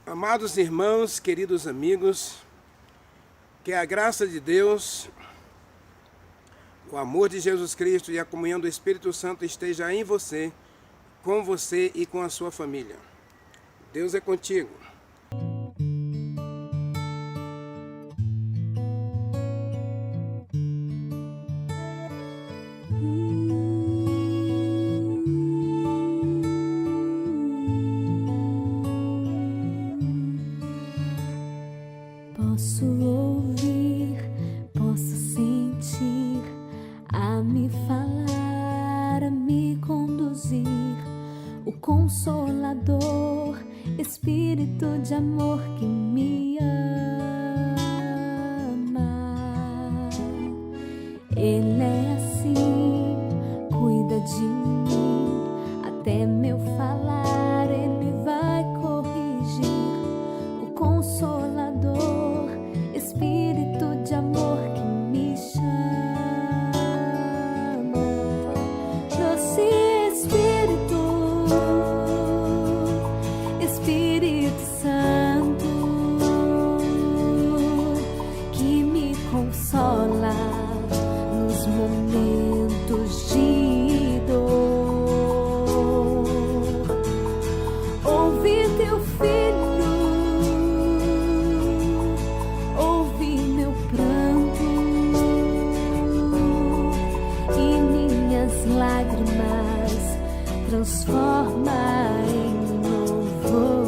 Amados irmãos, queridos amigos, que a graça de Deus, o amor de Jesus Cristo e a comunhão do Espírito Santo esteja em você, com você e com a sua família. Deus é contigo. Posso ouvir, posso sentir, a me falar, a me conduzir, o Consolador, Espírito de amor que me ama. Ele é assim, cuida de mim, até meu falar Ele vai corrigir, o Consolador, Espírito de amor que me chama. Doce Espírito, Espírito Santo, que me consola nos momentos de dor. Ouvi teu filho, ouvi meu pranto e minhas lágrimas transforma em louvor.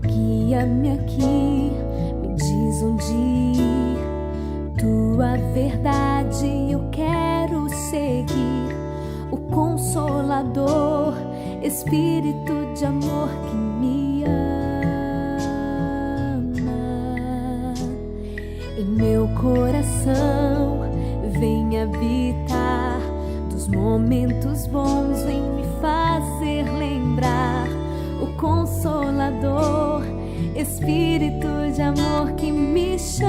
Guia-me aqui, me diz onde ir, tua verdade eu quero seguir, o Consolador, Espírito de amor que me ama. Em meu coração vem habitar, dos momentos bons vem me fazer lembrar, o Consolador, Espírito de amor que me chama.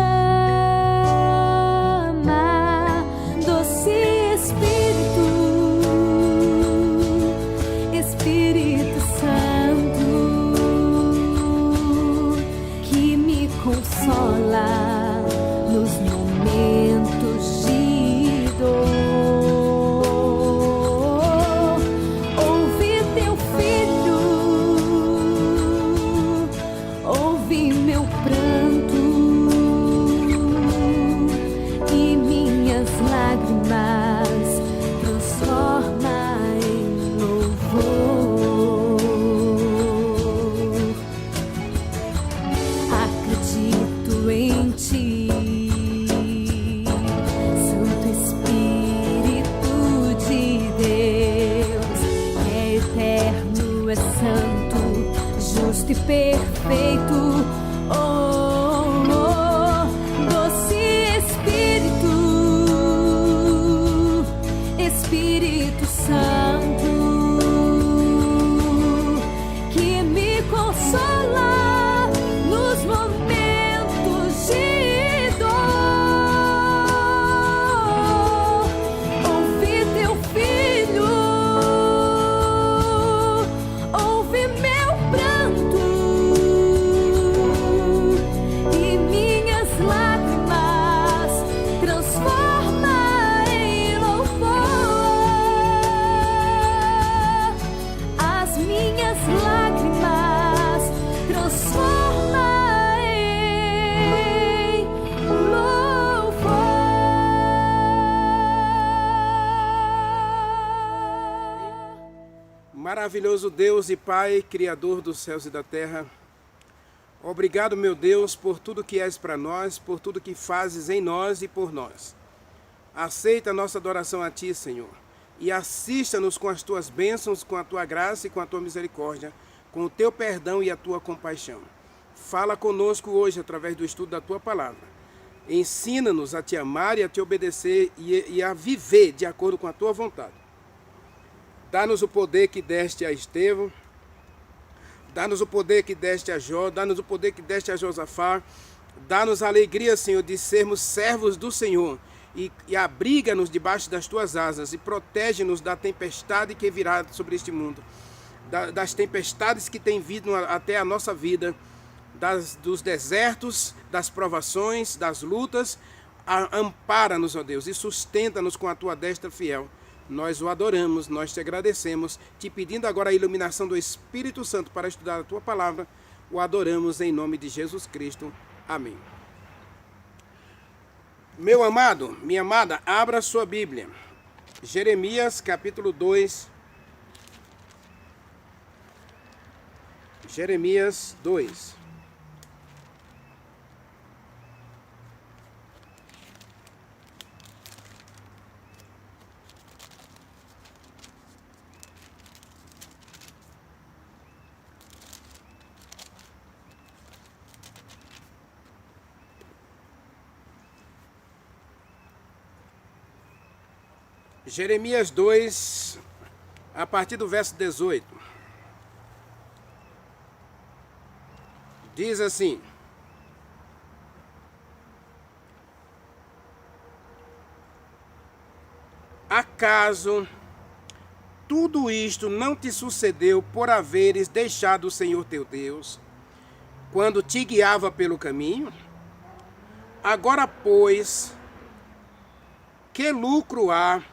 Doce Espírito, Espírito Santo, que me consola nos momentos de dor. Ouvi teu filho, ouvi meu pranto e minhas lágrimas transforma em louvor. Acredito em ti, Santo Espírito de Deus, é eterno, é santo, justo e perfeito. Oh, oh, doce Espírito, Espírito Santo, que me consola nos momentos de dor. Ouvi teu filho, ouvi meu pranto e minhas lágrimas transforma em louvor. As minhas lágrimas transforma em louvor. Maravilhoso Deus e Pai, Criador dos céus e da terra, obrigado, meu Deus, por tudo que és para nós, por tudo que fazes em nós e por nós. Aceita a nossa adoração a Ti, Senhor, e assista-nos com as Tuas bênçãos, com a Tua graça e com a Tua misericórdia, com o Teu perdão e a Tua compaixão. Fala conosco hoje através do estudo da Tua palavra. Ensina-nos a Te amar e a Te obedecer e a viver de acordo com a Tua vontade. Dá-nos o poder que deste a Estevão, dá-nos o poder que deste a Jó, dá-nos o poder que deste a Josafá, dá-nos a alegria, Senhor, de sermos servos do Senhor e abriga-nos debaixo das Tuas asas e protege-nos da tempestade que virá sobre este mundo. das tempestades que têm vindo até a nossa vida, dos desertos, das provações, das lutas. Ampara-nos, ó Deus, e sustenta-nos com a tua destra fiel. Nós o adoramos, nós te agradecemos, te pedindo agora a iluminação do Espírito Santo para estudar a tua palavra. O adoramos em nome de Jesus Cristo. Amém. Meu amado, minha amada, abra sua Bíblia. Jeremias capítulo 2. Jeremias 2. Jeremias 2, a partir do verso 18. Diz assim: acaso tudo isto não te sucedeu por haveres deixado o Senhor teu Deus, quando te guiava pelo caminho? Agora, pois, que lucro há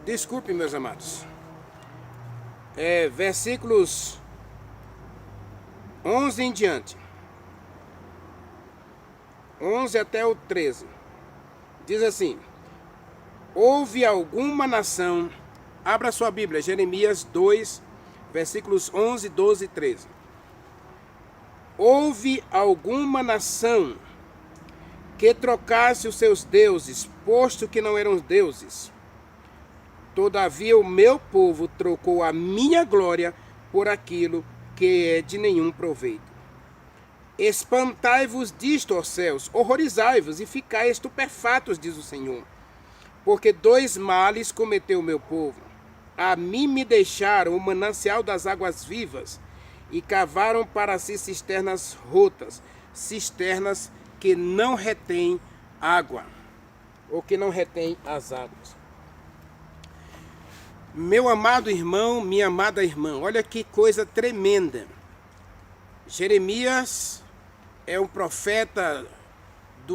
Desculpe, meus amados. Versículos 11 em diante. 11 até o 13. Diz assim: houve alguma nação... Abra sua Bíblia, Jeremias 2, versículos 11, 12 e 13. Houve alguma nação que trocasse os seus deuses, posto que não eram deuses. Todavia o meu povo trocou a minha glória por aquilo que é de nenhum proveito. Espantai-vos disto, ó céus, horrorizai-vos e ficai estupefatos, diz o Senhor. Porque dois males cometeu o meu povo. A mim me deixaram o manancial das águas vivas e cavaram para si cisternas rotas, cisternas que não retêm água, ou que não retêm as águas. Meu amado irmão, minha amada irmã, olha que coisa tremenda. Jeremias é um profeta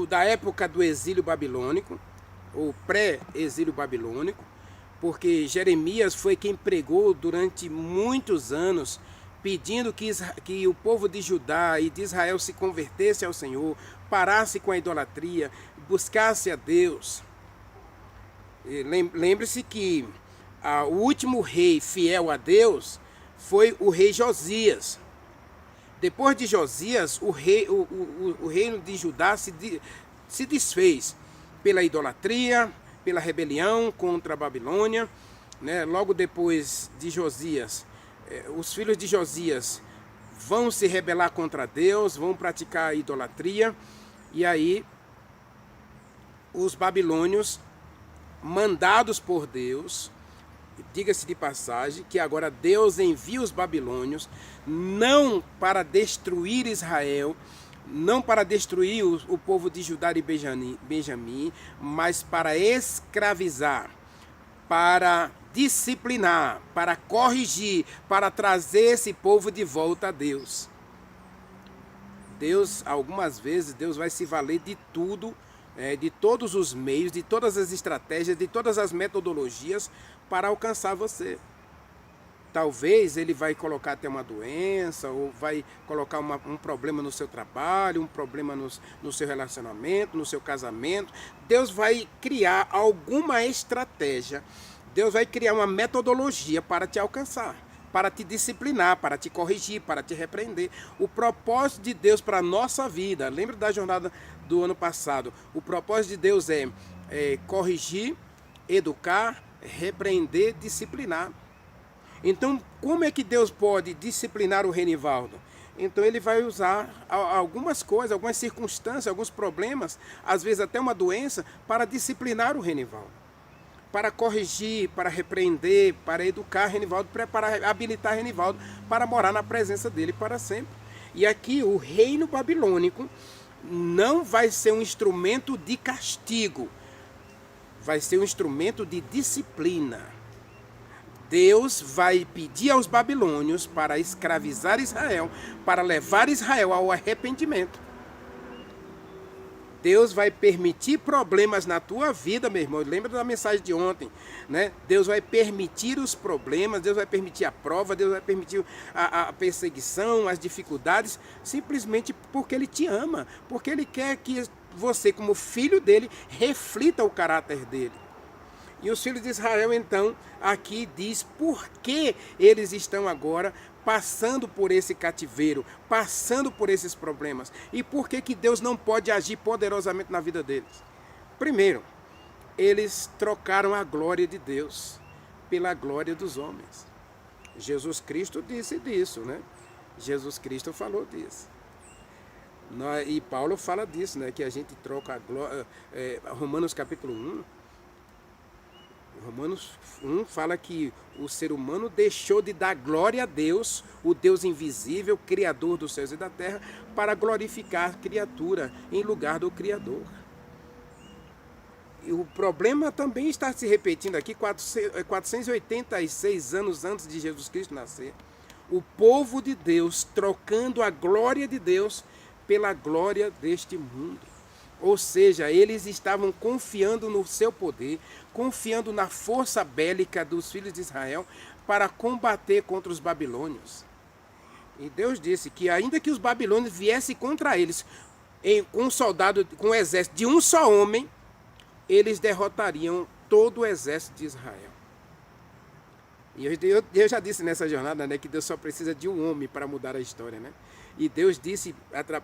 da época do exílio babilônico, ou pré-exílio babilônico, porque Jeremias foi quem pregou durante muitos anos, pedindo que o povo de Judá e de Israel se convertesse ao Senhor, parasse com a idolatria, buscasse a Deus. Lembre-se que o último rei fiel a Deus foi o rei Josias. Depois de Josias, o reino de Judá se desfez pela idolatria, pela rebelião contra a Babilônia, né? Logo depois de Josias, os filhos de Josias vão se rebelar contra Deus, vão praticar a idolatria, e aí os babilônios, mandados por Deus, diga-se de passagem, que agora Deus envia os babilônios, não para destruir Israel, não para destruir o povo de Judá e Benjamim, mas para escravizar, para disciplinar, para corrigir, para trazer esse povo de volta a Deus. Deus, algumas vezes, Deus vai se valer de tudo, de todos os meios, de todas as estratégias, de todas as metodologias para alcançar você. Talvez ele vai colocar até uma doença, ou vai colocar um problema no seu trabalho, um problema no seu relacionamento, no seu casamento. Deus vai criar alguma estratégia, Deus vai criar uma metodologia para te alcançar, para te disciplinar, para te corrigir, para te repreender. O propósito de Deus para a nossa vida, lembra da jornada do ano passado, o propósito de Deus é corrigir, educar, repreender, disciplinar. Então, como é que Deus pode disciplinar o Renivaldo? Então ele vai usar algumas coisas, algumas circunstâncias, alguns problemas, às vezes até uma doença, para disciplinar o Renivaldo. Para corrigir, para repreender, para educar Renivaldo, para habilitar Renivaldo para morar na presença dele para sempre. E aqui o reino babilônico não vai ser um instrumento de castigo, vai ser um instrumento de disciplina. Deus vai pedir aos babilônios para escravizar Israel, para levar Israel ao arrependimento. Deus vai permitir problemas na tua vida, meu irmão. Lembra da mensagem de ontem, né? Deus vai permitir os problemas, Deus vai permitir a prova, Deus vai permitir a perseguição, as dificuldades, simplesmente porque Ele te ama, porque Ele quer que você, como filho dele, reflita o caráter dele. E os filhos de Israel, então, aqui diz por que eles estão agora passando por esse cativeiro, passando por esses problemas. E por que que Deus não pode agir poderosamente na vida deles? Primeiro, eles trocaram a glória de Deus pela glória dos homens. Jesus Cristo disse disso, né? Jesus Cristo falou disso. E Paulo fala disso, né? Que a gente troca a glória. Romanos capítulo 1. Romanos 1 fala que o ser humano deixou de dar glória a Deus, o Deus invisível, Criador dos céus e da terra, para glorificar a criatura em lugar do Criador. E o problema também está se repetindo aqui 486 anos antes de Jesus Cristo nascer. O povo de Deus trocando a glória de Deus pela glória deste mundo. Ou seja, eles estavam confiando no seu poder, confiando na força bélica dos filhos de Israel para combater contra os babilônios. E Deus disse que ainda que os babilônios viessem contra eles com um soldado, com um exército de um só homem, eles derrotariam todo o exército de Israel. E eu já disse nessa jornada, né, que Deus só precisa de um homem para mudar a história, né? E Deus disse,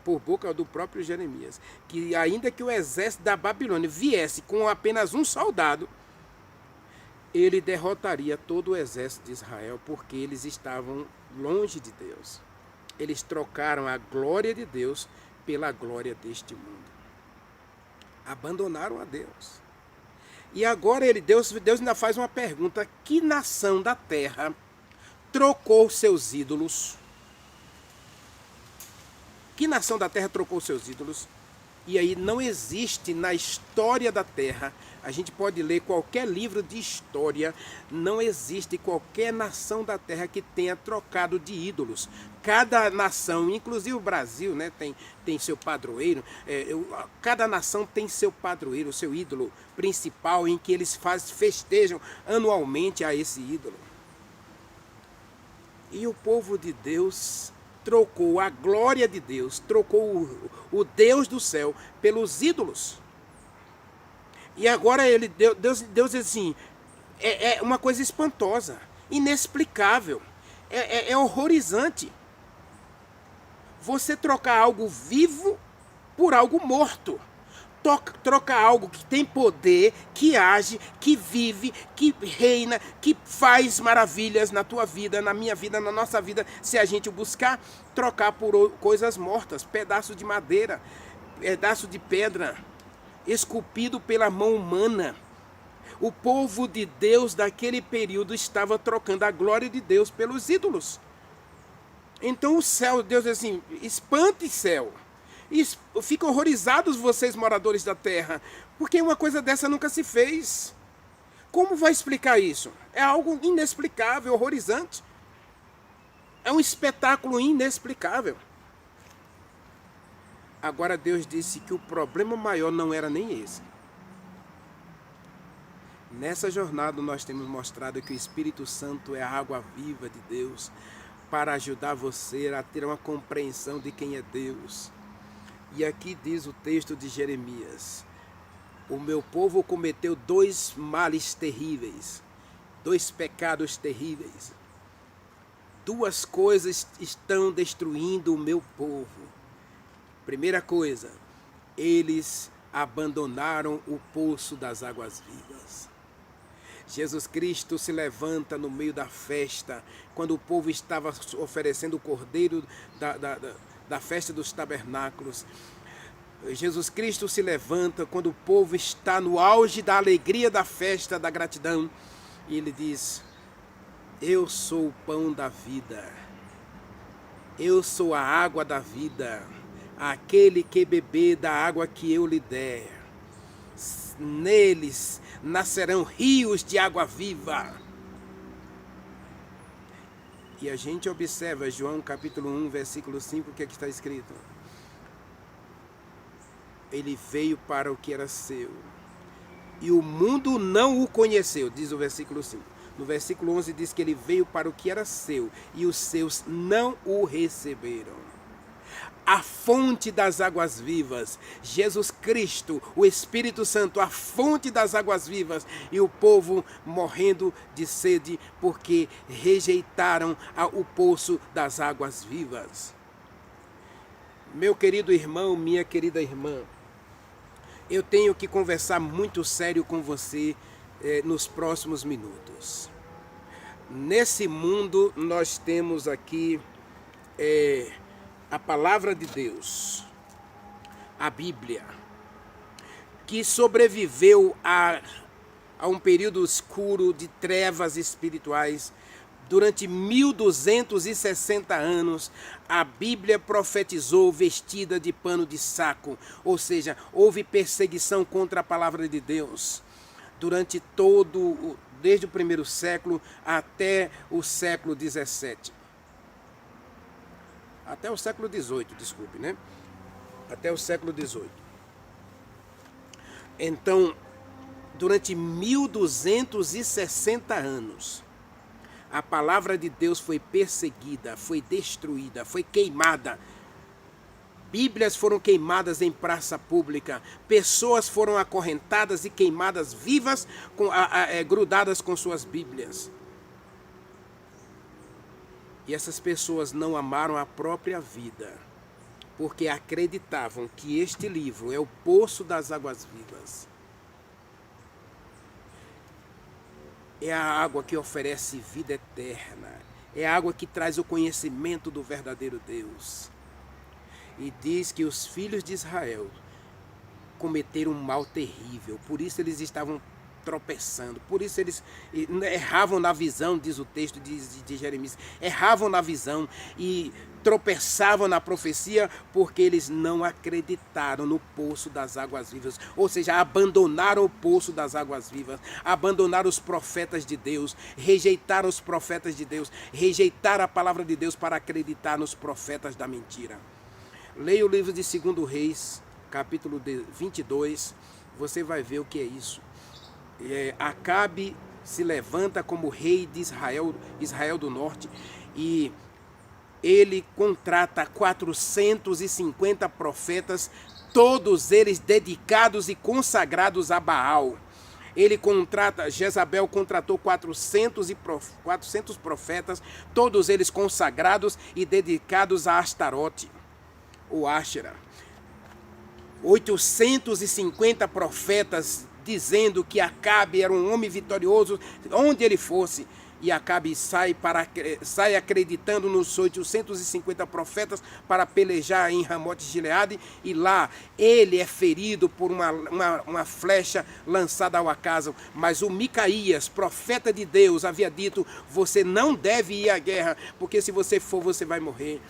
por boca do próprio Jeremias, que ainda que o exército da Babilônia viesse com apenas um soldado, ele derrotaria todo o exército de Israel, porque eles estavam longe de Deus. Eles trocaram a glória de Deus pela glória deste mundo. Abandonaram a Deus. E agora Deus ainda faz uma pergunta: que nação da terra trocou seus ídolos? Que nação da terra trocou seus ídolos? E aí não existe na história da terra, a gente pode ler qualquer livro de história, não existe qualquer nação da terra que tenha trocado de ídolos. Cada nação, inclusive o Brasil, né, tem seu padroeiro, cada nação tem seu padroeiro, seu ídolo principal, em que eles festejam anualmente a esse ídolo. E o povo de Deus trocou a glória de Deus, trocou o Deus do céu pelos ídolos. E agora Deus diz assim, é uma coisa espantosa, inexplicável, é horrorizante. Você trocar algo vivo por algo morto. Trocar algo que tem poder, que age, que vive, que reina, que faz maravilhas na tua vida, na minha vida, na nossa vida, se a gente o buscar, trocar por coisas mortas, pedaço de madeira, pedaço de pedra, esculpido pela mão humana. O povo de Deus daquele período estava trocando a glória de Deus pelos ídolos. Então o céu, Deus diz assim, espante céu. E ficam horrorizados vocês, moradores da terra, porque uma coisa dessa nunca se fez. Como vai explicar isso? É algo inexplicável, horrorizante. É um espetáculo inexplicável. Agora Deus disse que o problema maior não era nem esse. Nessa jornada nós temos mostrado que o Espírito Santo é a água viva de Deus para ajudar você a ter uma compreensão de quem é Deus. E aqui diz o texto de Jeremias: o meu povo cometeu 2 males terríveis, 2 pecados terríveis. 2 coisas estão destruindo o meu povo. Primeira coisa, eles abandonaram o poço das águas vivas. Jesus Cristo se levanta no meio da festa, quando o povo estava oferecendo o cordeiro da festa dos tabernáculos. Jesus Cristo se levanta quando o povo está no auge da alegria da festa, da gratidão, e ele diz: eu sou o pão da vida, eu sou a água da vida, aquele que beber da água que eu lhe der, neles nascerão rios de água viva. E a gente observa João capítulo 1, versículo 5, o que é que está escrito? Ele veio para o que era seu, e o mundo não o conheceu, diz o versículo 5. No versículo 11 diz que ele veio para o que era seu, e os seus não o receberam. A fonte das águas vivas, Jesus Cristo, o Espírito Santo, a fonte das águas vivas, e o povo morrendo de sede porque rejeitaram o poço das águas vivas. Meu querido irmão, minha querida irmã, eu tenho que conversar muito sério com você nos próximos minutos. Nesse mundo nós temos aqui a palavra de Deus, a Bíblia, que sobreviveu a um período escuro de trevas espirituais. Durante 1260 anos, a Bíblia profetizou vestida de pano de saco, ou seja, houve perseguição contra a palavra de Deus. Durante desde o primeiro século até o século XVII. Até o século XVIII, desculpe, né? Até o século XVIII. Então, durante 1260 anos, a palavra de Deus foi perseguida, foi destruída, foi queimada. Bíblias foram queimadas em praça pública. Pessoas foram acorrentadas e queimadas vivas, grudadas com suas Bíblias. E essas pessoas não amaram a própria vida, porque acreditavam que este livro é o poço das águas vivas. É a água que oferece vida eterna. É a água que traz o conhecimento do verdadeiro Deus. E diz que os filhos de Israel cometeram um mal terrível. Por isso eles estavam tropeçando. Por isso eles erravam na visão, diz o texto de Jeremias. Erravam na visão e tropeçavam na profecia porque eles não acreditaram no poço das águas vivas. Ou seja, abandonaram o poço das águas vivas. Abandonaram os profetas de Deus. Rejeitaram os profetas de Deus. Rejeitaram a palavra de Deus para acreditar nos profetas da mentira. Leia o livro de 2 Reis, capítulo 22. Você vai ver o que é isso. Acabe se levanta como rei de Israel do Norte, e ele contrata 450 profetas, todos eles dedicados e consagrados a Baal. Jezabel contratou 400 profetas, todos eles consagrados e dedicados a Astarote, ou Áshera. 850 profetas dizendo que Acabe era um homem vitorioso onde ele fosse. E Acabe sai acreditando nos 850 profetas para pelejar em Ramote Gileade, e lá ele é ferido por uma flecha lançada ao acaso. Mas o Micaías, profeta de Deus, havia dito: você não deve ir à guerra, porque se você for, você vai morrer.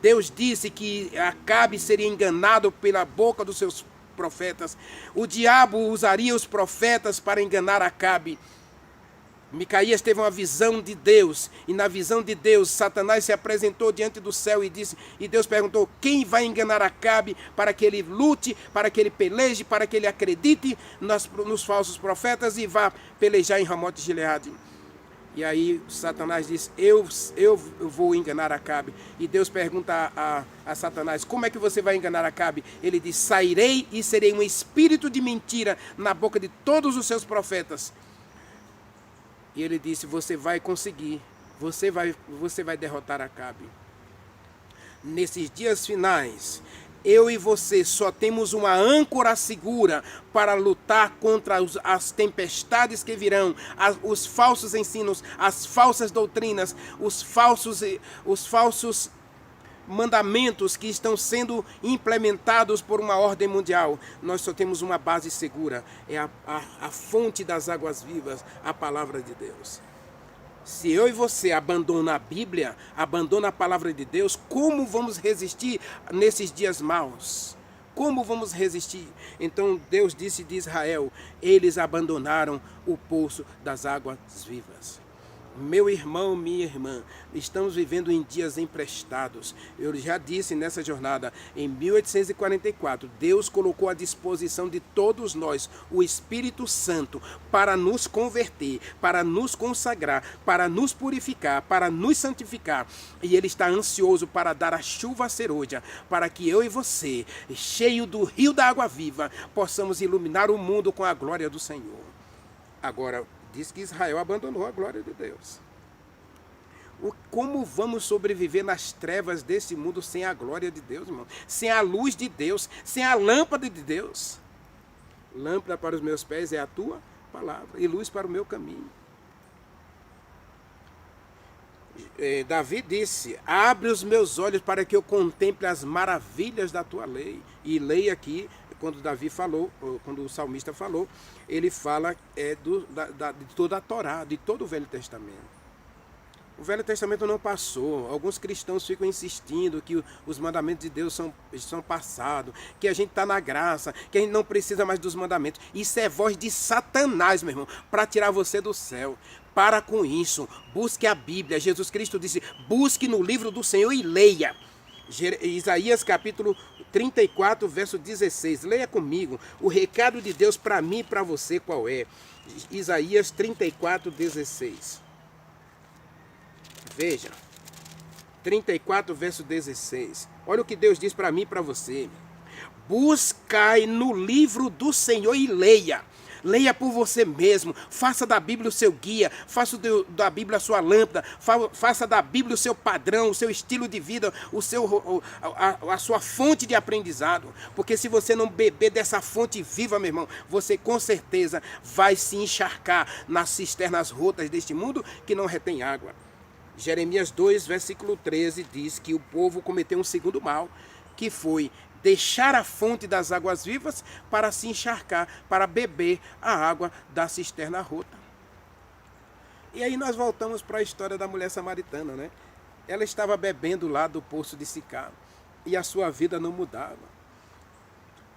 Deus disse que Acabe seria enganado pela boca dos seus profetas. O diabo usaria os profetas para enganar Acabe. Micaías teve uma visão de Deus, e na visão de Deus, Satanás se apresentou diante do céu e disse, e Deus perguntou: quem vai enganar Acabe para que ele lute, para que ele peleje, para que ele acredite nos falsos profetas e vá pelejar em Ramote Gileade? E aí Satanás diz: eu vou enganar Acabe. E Deus pergunta a Satanás: como é que você vai enganar Acabe? Ele diz: sairei e serei um espírito de mentira na boca de todos os seus profetas. E ele disse: você vai conseguir, você vai derrotar Acabe. Nesses dias finais, Eu e você só temos uma âncora segura para lutar contra as tempestades que virão, os falsos ensinos, as falsas doutrinas, os falsos mandamentos que estão sendo implementados por uma ordem mundial. Nós só temos uma base segura, é a fonte das águas vivas, a palavra de Deus. Se eu e você abandonam a Bíblia, abandonam a palavra de Deus, como vamos resistir nesses dias maus? Como vamos resistir? Então Deus disse de Israel, eles abandonaram o poço das águas vivas. Meu irmão, minha irmã, estamos vivendo em dias emprestados. Eu já disse nessa jornada, em 1844, Deus colocou à disposição de todos nós o Espírito Santo para nos converter, para nos consagrar, para nos purificar, para nos santificar. E Ele está ansioso para dar a chuva serôdia, para que eu e você, cheio do rio da água viva, possamos iluminar o mundo com a glória do Senhor. Agora, diz que Israel abandonou a glória de Deus. Como vamos sobreviver nas trevas desse mundo sem a glória de Deus, irmão? Sem a luz de Deus, sem a lâmpada de Deus? Lâmpada para os meus pés é a tua palavra e luz para o meu caminho. Davi disse, abre os meus olhos para que eu contemple as maravilhas da tua lei. E leia aqui, quando Davi falou, quando o salmista falou, ele fala de toda a Torá, de todo o Velho Testamento. O Velho Testamento não passou. Alguns cristãos ficam insistindo que os mandamentos de Deus são passados, que a gente está na graça, que a gente não precisa mais dos mandamentos. Isso é voz de Satanás, meu irmão, para tirar você do céu. Para com isso. Busque a Bíblia. Jesus Cristo disse, busque no livro do Senhor e leia. Isaías capítulo 34, verso 16. Leia comigo. O recado de Deus para mim e para você qual é? Isaías 34, 16. Veja. 34, verso 16. Olha o que Deus diz para mim e para você. Buscai no livro do Senhor e leia. Leia por você mesmo, faça da Bíblia o seu guia, faça da Bíblia a sua lâmpada, faça da Bíblia o seu padrão, o seu estilo de vida, a sua fonte de aprendizado. Porque se você não beber dessa fonte viva, meu irmão, você com certeza vai se encharcar nas cisternas rotas deste mundo que não retém água. Jeremias 2, versículo 13 diz que o povo cometeu um segundo mal, que foi deixar a fonte das águas vivas para se encharcar, para beber a água da cisterna rota. E aí nós voltamos para a história da mulher samaritana, né? Ela estava bebendo lá do poço de Sicá e a sua vida não mudava.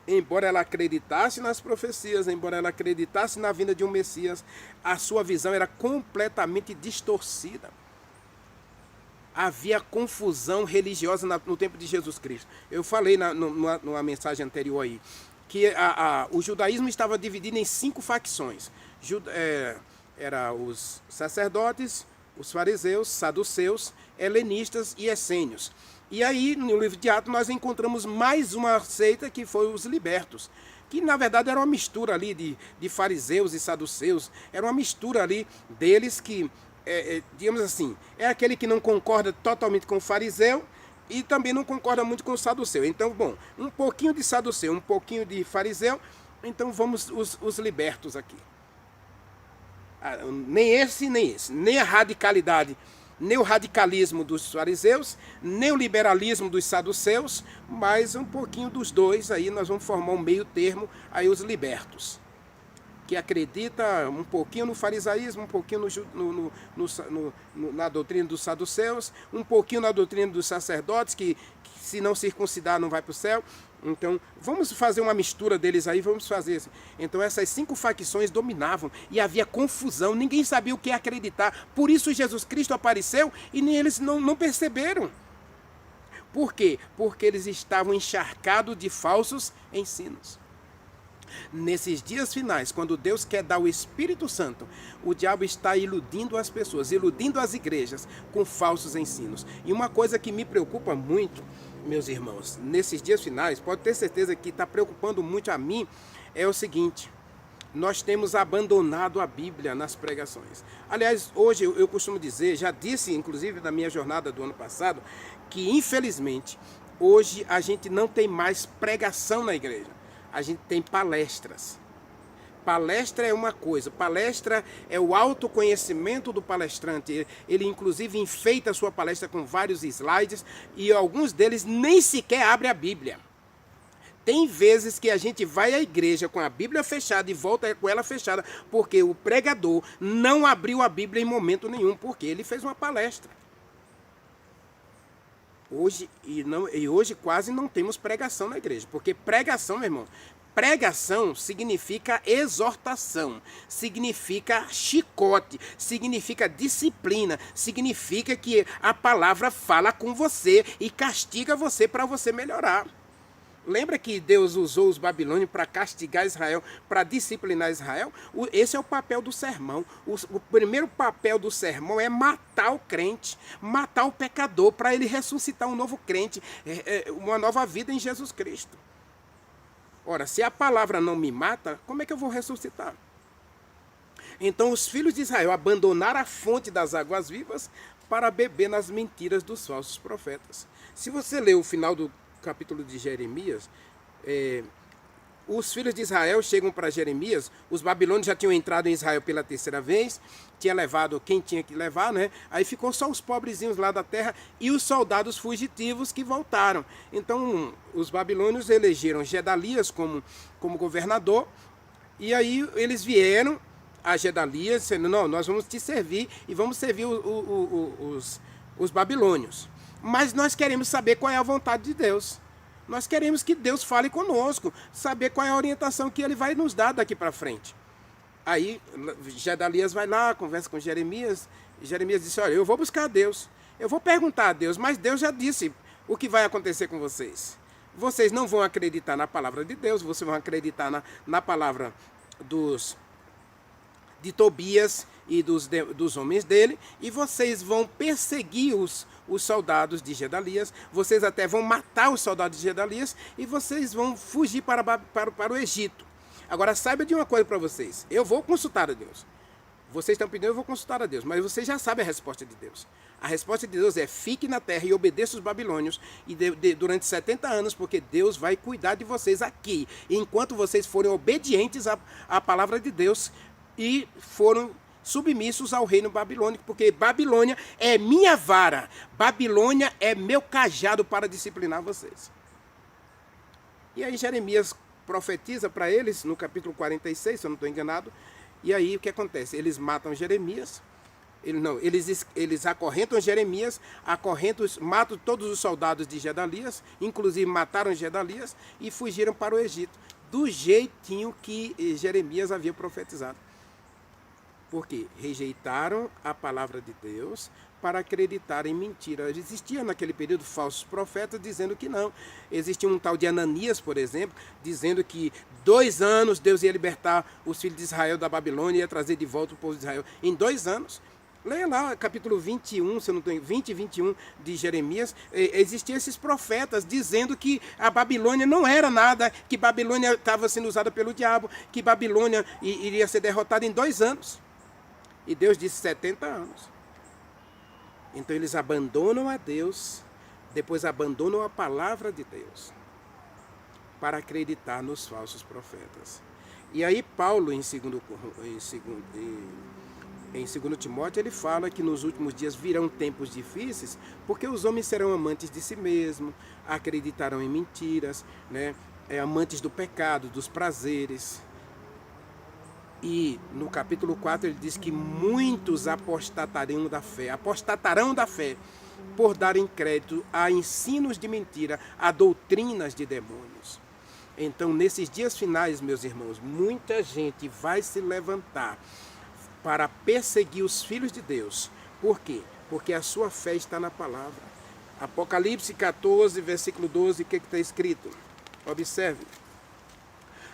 Embora ela acreditasse nas profecias, embora ela acreditasse na vinda de um Messias, a sua visão era completamente distorcida. Havia confusão religiosa no tempo de Jesus Cristo. Eu falei numa mensagem anterior aí, que o judaísmo estava dividido em 5 facções. Era os sacerdotes, os fariseus, saduceus, helenistas e essênios. E aí, no livro de Atos, nós encontramos mais uma seita que foi os libertos, que na verdade era uma mistura ali de fariseus e saduceus, era uma mistura ali deles que... digamos assim, é aquele que não concorda totalmente com o fariseu e também não concorda muito com o saduceu. Então, bom, um pouquinho de saduceu, um pouquinho de fariseu, então vamos os libertos aqui. Nem esse, nem a radicalidade, nem o radicalismo dos fariseus, nem o liberalismo dos saduceus, mas um pouquinho dos dois, aí nós vamos formar um meio termo, aí os libertos, que acredita um pouquinho no farisaísmo, um pouquinho na doutrina dos saduceus, um pouquinho na doutrina dos sacerdotes, que se não circuncidar não vai para o céu. Então, vamos fazer uma mistura deles aí, vamos fazer assim. Então, essas 5 facções dominavam e havia confusão, ninguém sabia o que acreditar. Por isso, Jesus Cristo apareceu e nem eles não perceberam. Por quê? Porque eles estavam encharcados de falsos ensinos. Nesses dias finais, quando Deus quer dar o Espírito Santo, o diabo está iludindo as pessoas, iludindo as igrejas com falsos ensinos. E uma coisa que me preocupa muito, meus irmãos, nesses dias finais, pode ter certeza que está preocupando muito a mim, é o seguinte: nós temos abandonado a Bíblia nas pregações. Aliás, hoje eu costumo dizer, já disse inclusive na minha jornada do ano passado, que infelizmente Hoje a gente não tem mais pregação na igreja, a gente tem palestras. Palestra é uma coisa, palestra é o autoconhecimento do palestrante. Ele inclusive enfeita a sua palestra com vários slides e alguns deles nem sequer abrem a Bíblia. Tem vezes que a gente vai à igreja com a Bíblia fechada e volta com ela fechada porque o pregador não abriu a Bíblia em momento nenhum, porque ele fez uma palestra. Hoje quase não temos pregação na igreja, porque pregação, meu irmão, pregação significa exortação, significa chicote, significa disciplina, significa que a palavra fala com você e castiga você para você melhorar. Lembra que Deus usou os babilônios para castigar Israel, para disciplinar Israel? Esse é o papel do sermão. O primeiro papel do sermão é matar o crente, matar o pecador, para ele ressuscitar um novo crente, uma nova vida em Jesus Cristo. Ora, se a palavra não me mata, como é que eu vou ressuscitar? Então os filhos de Israel abandonaram a fonte das águas vivas para beber nas mentiras dos falsos profetas. Se você ler o final do capítulo de Jeremias, os filhos de Israel chegam para Jeremias, os babilônios já tinham entrado em Israel pela terceira vez, tinha levado quem tinha que levar, né? Aí ficou só os pobrezinhos lá da terra e os soldados fugitivos que voltaram. Então os babilônios elegeram Gedalias como governador, e aí eles vieram a Gedalias dizendo, não, nós vamos te servir e vamos servir os babilônios. Mas nós queremos saber qual é a vontade de Deus. Nós queremos que Deus fale conosco, saber qual é a orientação que Ele vai nos dar daqui para frente. Aí Gedalias vai lá, conversa com Jeremias, e Jeremias disse, olha, eu vou buscar a Deus, eu vou perguntar a Deus, mas Deus já disse o que vai acontecer com vocês. Vocês não vão acreditar na palavra de Deus, vocês vão acreditar na palavra de Tobias e dos homens dele, e vocês vão perseguir os soldados de Gedalias, vocês até vão matar os soldados de Gedalias, e vocês vão fugir para o Egito. Agora saiba de uma coisa para vocês, eu vou consultar a Deus. Vocês estão pedindo, eu vou consultar a Deus, mas vocês já sabem a resposta de Deus. A resposta de Deus é, fique na terra e obedeça os babilônios durante 70 anos, porque Deus vai cuidar de vocês aqui, enquanto vocês forem obedientes à palavra de Deus e foram submissos ao reino babilônico, porque Babilônia é minha vara, Babilônia é meu cajado para disciplinar vocês. E aí Jeremias profetiza para eles, no capítulo 46, se eu não estou enganado, e aí o que acontece? Eles matam Jeremias, eles acorrentam Jeremias, matam todos os soldados de Gedalias, inclusive mataram Gedalias e fugiram para o Egito, do jeitinho que Jeremias havia profetizado. Porque rejeitaram a palavra de Deus para acreditar em mentira. Existia naquele período falsos profetas dizendo que não. Existia um tal de Ananias, por exemplo, dizendo que 2 anos Deus ia libertar os filhos de Israel da Babilônia e ia trazer de volta o povo de Israel. Em 2 anos. Leia lá, capítulo 21, se eu não estou 20 e 21 de Jeremias, existiam esses profetas dizendo que a Babilônia não era nada, que Babilônia estava sendo usada pelo diabo, que Babilônia iria ser derrotada em 2 anos. E Deus disse 70 anos. Então eles abandonam a Deus, depois abandonam a palavra de Deus, para acreditar nos falsos profetas. E aí Paulo, em 2 Timóteo, ele fala que nos últimos dias virão tempos difíceis, porque os homens serão amantes de si mesmos, acreditarão em mentiras, né? Amantes do pecado, dos prazeres. E no capítulo 4 ele diz que muitos apostatarão da fé por darem crédito a ensinos de mentira, a doutrinas de demônios. Então, nesses dias finais, meus irmãos, muita gente vai se levantar para perseguir os filhos de Deus. Por quê? Porque a sua fé está na palavra. Apocalipse 14, versículo 12, o que está escrito? Observe.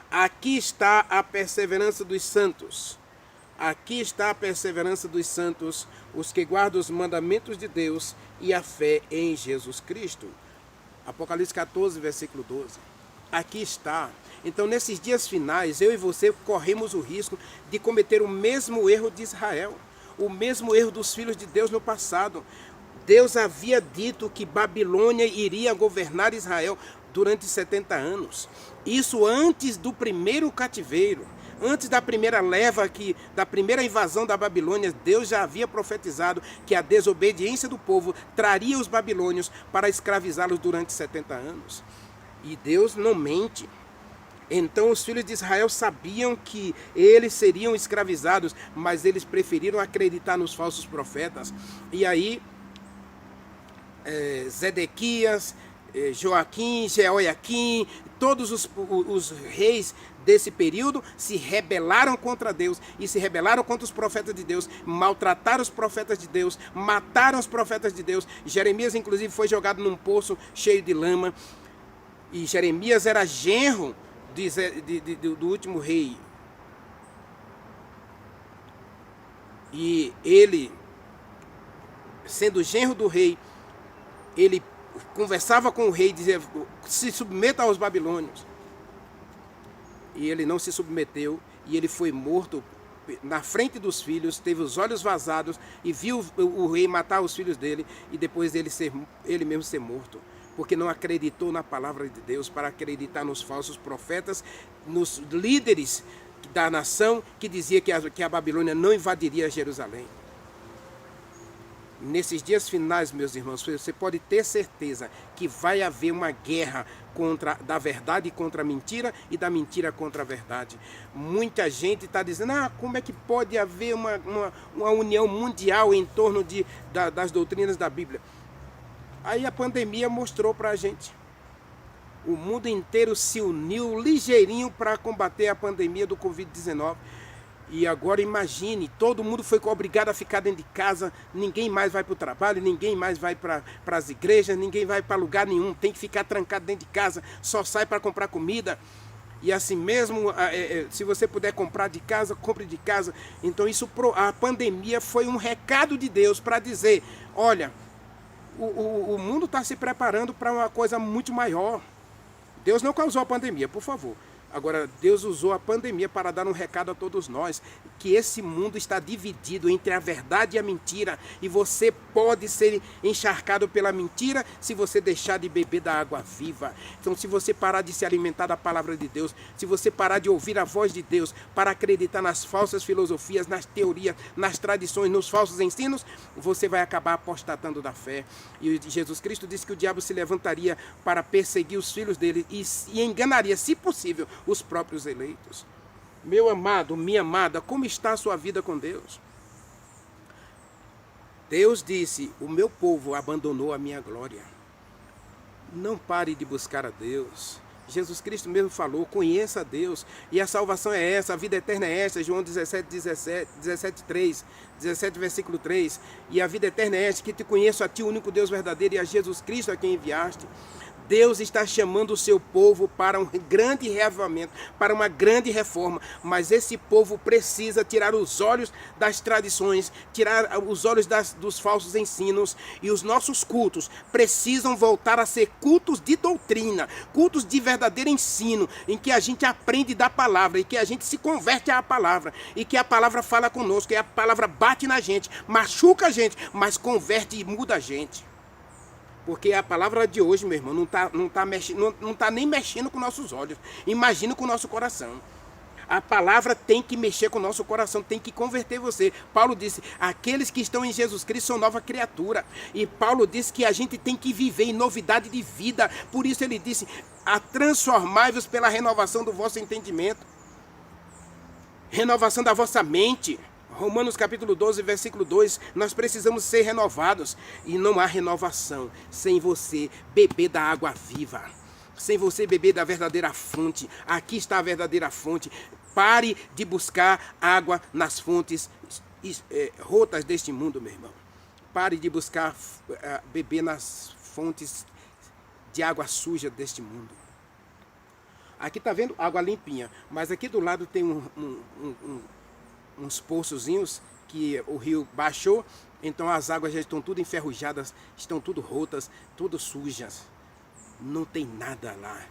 Aqui está a perseverança dos santos. Aqui está a perseverança dos santos, os que guardam os mandamentos de Deus e a fé em Jesus Cristo. Apocalipse 14, versículo 12. Aqui está. Então, nesses dias finais, eu e você corremos o risco de cometer o mesmo erro de Israel, o mesmo erro dos filhos de Deus no passado. Deus havia dito que Babilônia iria governar Israel durante 70 anos. Isso antes do primeiro cativeiro. Antes da primeira leva, da primeira invasão da Babilônia, Deus já havia profetizado que a desobediência do povo traria os babilônios para escravizá-los durante 70 anos. E Deus não mente. Então os filhos de Israel sabiam que eles seriam escravizados, mas eles preferiram acreditar nos falsos profetas. E aí, Zedequias, Joaquim, Jeoiaquim, todos os reis desse período se rebelaram contra Deus e se rebelaram contra os profetas de Deus, maltrataram os profetas de Deus, mataram os profetas de Deus. Jeremias, inclusive, foi jogado num poço cheio de lama. E Jeremias era genro do último rei. E ele, sendo genro do rei, ele conversava com o rei e dizia: se submeta aos babilônios. E ele não se submeteu, e ele foi morto na frente dos filhos, teve os olhos vazados e viu o rei matar os filhos dele, e depois ele mesmo ser morto, porque não acreditou na palavra de Deus, para acreditar nos falsos profetas, nos líderes da nação que dizia que a Babilônia não invadiria Jerusalém. Nesses dias finais, meus irmãos, você pode ter certeza que vai haver uma guerra da verdade contra a mentira e da mentira contra a verdade. Muita gente está dizendo: como é que pode haver uma união mundial em torno das doutrinas da Bíblia? Aí a pandemia mostrou para a gente. O mundo inteiro se uniu ligeirinho para combater a pandemia do Covid-19. E agora imagine, todo mundo foi obrigado a ficar dentro de casa, ninguém mais vai para o trabalho, ninguém mais vai para as igrejas, ninguém vai para lugar nenhum, tem que ficar trancado dentro de casa, só sai para comprar comida. E assim mesmo, se você puder comprar de casa, compre de casa. Então a pandemia foi um recado de Deus para dizer: olha, o mundo está se preparando para uma coisa muito maior. Deus não causou a pandemia, por favor. Agora, Deus usou a pandemia para dar um recado a todos nós, que esse mundo está dividido entre a verdade e a mentira, e você pode ser encharcado pela mentira se você deixar de beber da água viva. Então, se você parar de se alimentar da palavra de Deus, se você parar de ouvir a voz de Deus para acreditar nas falsas filosofias, nas teorias, nas tradições, nos falsos ensinos, você vai acabar apostatando da fé. E Jesus Cristo disse que o diabo se levantaria para perseguir os filhos dele e enganaria, se possível, os próprios eleitos. Meu amado, minha amada, como está a sua vida com Deus? Deus disse: o meu povo abandonou a minha glória. Não pare de buscar a Deus. Jesus Cristo mesmo falou: conheça a Deus, e a salvação é essa, a vida eterna é essa. João 17, versículo 3. E a vida eterna é esta, que te conheço a ti, o único Deus verdadeiro, e a Jesus Cristo a quem enviaste. Deus está chamando o seu povo para um grande reavivamento, para uma grande reforma, mas esse povo precisa tirar os olhos das tradições, tirar os olhos dos falsos ensinos, e os nossos cultos precisam voltar a ser cultos de doutrina, cultos de verdadeiro ensino, em que a gente aprende da palavra, e que a gente se converte à palavra, e que a palavra fala conosco, e a palavra bate na gente, machuca a gente, mas converte e muda a gente. Porque a palavra de hoje, meu irmão, não tá nem mexendo com nossos olhos. Imagina com o nosso coração. A palavra tem que mexer com o nosso coração, tem que converter você. Paulo disse: aqueles que estão em Jesus Cristo são nova criatura. E Paulo disse que a gente tem que viver em novidade de vida. Por isso ele disse: transformai-vos pela renovação do vosso entendimento. Renovação da vossa mente. Romanos capítulo 12, versículo 2, nós precisamos ser renovados. E não há renovação sem você beber da água viva, sem você beber da verdadeira fonte. Aqui está a verdadeira fonte. Pare de buscar água nas fontes rotas deste mundo, meu irmão. Pare de buscar beber nas fontes de água suja deste mundo. Aqui está vendo água limpinha, mas aqui do lado tem uns poçozinhos que o rio baixou, então as águas já estão tudo enferrujadas, estão tudo rotas, tudo sujas. Não tem nada lá.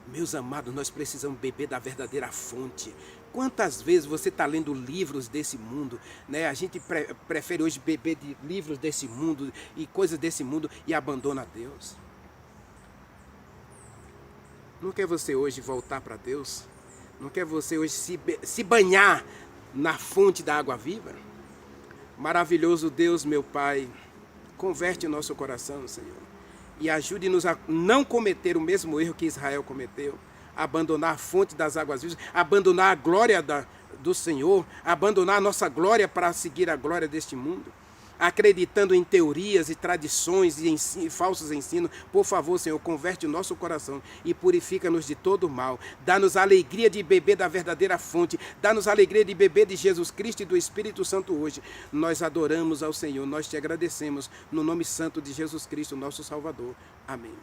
Meus amados, nós precisamos beber da verdadeira fonte. Quantas vezes você está lendo livros desse mundo, né? A gente prefere hoje beber de livros desse mundo e coisas desse mundo e abandona Deus. Não quer você hoje voltar para Deus? Não quer você hoje se banhar na fonte da água viva? Maravilhoso Deus, meu Pai, converte o nosso coração, Senhor. E ajude-nos a não cometer o mesmo erro que Israel cometeu. Abandonar a fonte das águas vivas, abandonar a glória do Senhor, abandonar a nossa glória para seguir a glória deste mundo. Acreditando em teorias e tradições e falsos ensinos. Por favor, Senhor, converte o nosso coração e purifica-nos de todo o mal. Dá-nos a alegria de beber da verdadeira fonte. Dá-nos a alegria de beber de Jesus Cristo e do Espírito Santo hoje. Nós adoramos ao Senhor, nós te agradecemos no nome santo de Jesus Cristo, nosso Salvador. Amém.